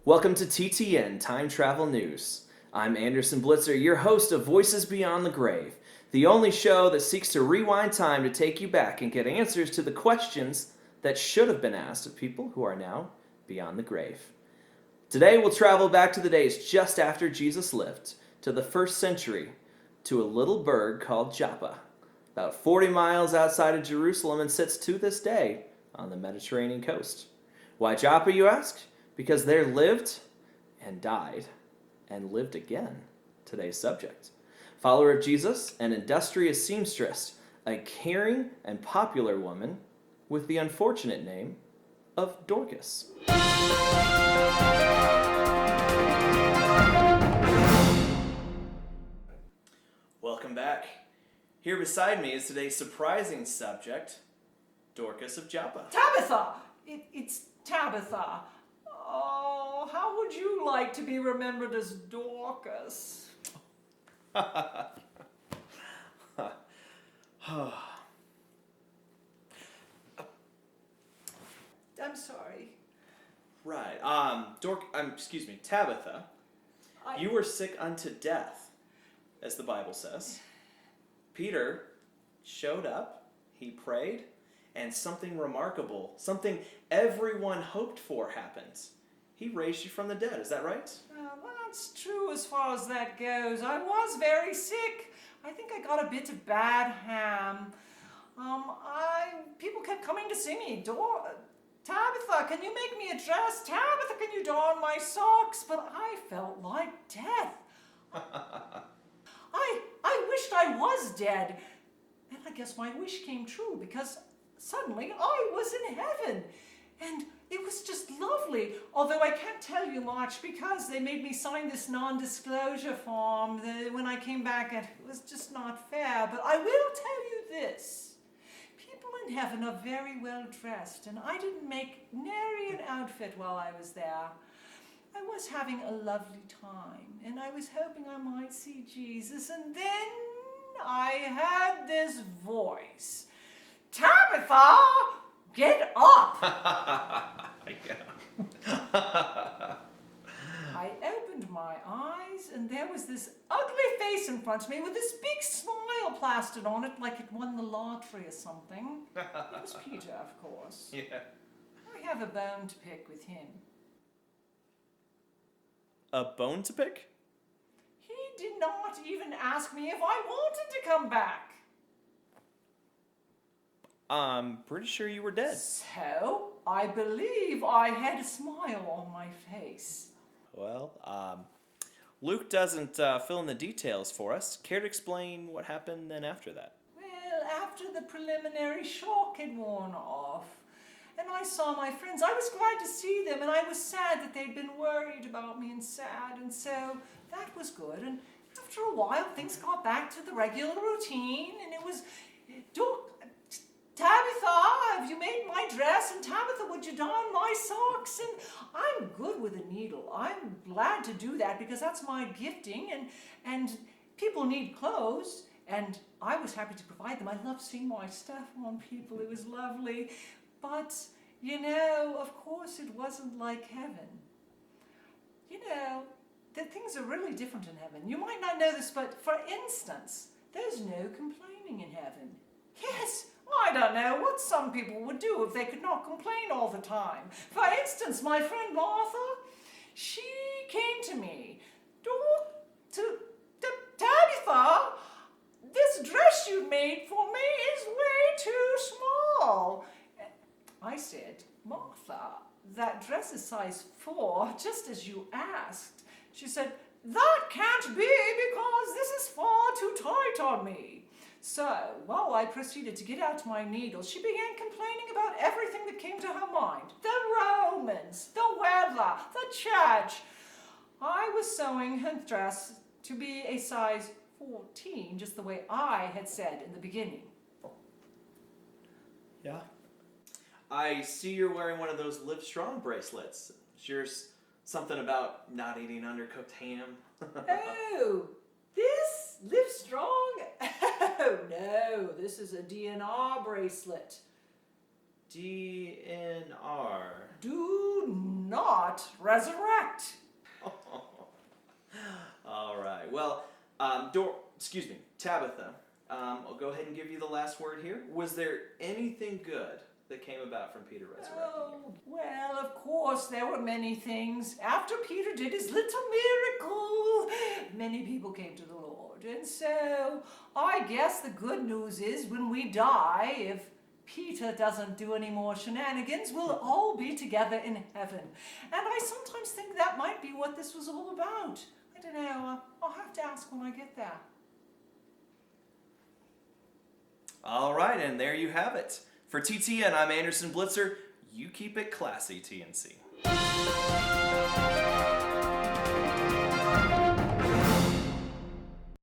Welcome to TTN, Time Travel News. I'm Anderson Blitzer, your host of Voices Beyond the Grave, the only show that seeks to rewind time to take you back and get answers to the questions that should have been asked of people who are now beyond the grave. Today we'll travel back to the days just after Jesus lived, to the 1st century, to a little burg called Joppa, about 40 miles outside of Jerusalem and sits to this day on the Mediterranean coast. Why Joppa, you ask? Because there lived and died and lived again today's subject. Follower of Jesus, an industrious seamstress, a caring and popular woman with the unfortunate name of Dorcas. Welcome back. Here beside me is today's surprising subject, Dorcas of Joppa. Tabitha! It's Tabitha. Oh, how would you like to be remembered as Dorcas? I'm sorry. Right. Tabitha. You were sick unto death, as the Bible says. Peter showed up, he prayed, and something remarkable, something everyone hoped for happened. He raised you from the dead, is that right? That's true as far as that goes. I was very sick. I think I got a bit of bad ham. People kept coming to see me. Tabitha, can you make me a dress? Tabitha, can you darn my socks? But I felt like death. I wished I was dead. And I guess my wish came true because suddenly I was in heaven. And it was just lovely. Although I can't tell you much because they made me sign this non-disclosure form. When I came back, it was just not fair. But I will tell you this. People in heaven are very well dressed, and I didn't make nary an outfit while I was there. I was having a lovely time, and I was hoping I might see Jesus, and then I heard this voice. Tabitha, get up! I opened my eyes, and there was this ugly face in front of me with this big smile plastered on it like it won the lottery or something. It was Peter, of course. Yeah. I have a bone to pick with him. A bone to pick? He did not even ask me if I wanted to come back. I'm pretty sure you were dead. So, I believe I had a smile on my face. Well, Luke doesn't fill in the details for us. Care to explain what happened then after that? Well, after the preliminary shock had worn off, and I saw my friends, I was glad to see them, and I was sad that they'd been worried about me and sad, and so that was good. And after a while, things got back to the regular routine, and it was, Tabitha, have you made my dress? And Tabitha, would you darn my socks? And I'm good with a needle. I'm glad to do that because that's my gifting, and people need clothes, and I was happy to provide them. I love seeing my stuff on people. It was lovely. But, of course it wasn't like heaven. That things are really different in heaven. You might not know this, but for instance, there's no complaining in heaven. Yes, I don't know what some people would do if they could not complain all the time. For instance, my friend Martha, she came to me. Tabitha, this dress you made for me is way too small. I said, Martha, that dress is size 4, just as you asked. She said, that can't be because this is far too tight on me. So, while I proceeded to get out my needle, she began complaining about everything that came to her mind. The Romans, the weather, the church. I was sewing her dress to be a size 14, just the way I had said in the beginning. Yeah. I see you're wearing one of those Live Strong bracelets. Is yours something about not eating undercooked ham? Oh, this Live Strong? Oh no, this is a DNR bracelet. DNR. Do not resurrect. All right. Well, Tabitha. I'll go ahead and give you the last word here. Was there anything good that came about from Peter resurrecting you? Oh, well, of course, there were many things. After Peter did his little miracle, many people came to the Lord. And so, I guess the good news is when we die, if Peter doesn't do any more shenanigans, we'll all be together in heaven. And I sometimes think that might be what this was all about. I don't know. I'll have to ask when I get there. All right, and there you have it. For TTN, I'm Anderson Blitzer. You keep it classy, TNC.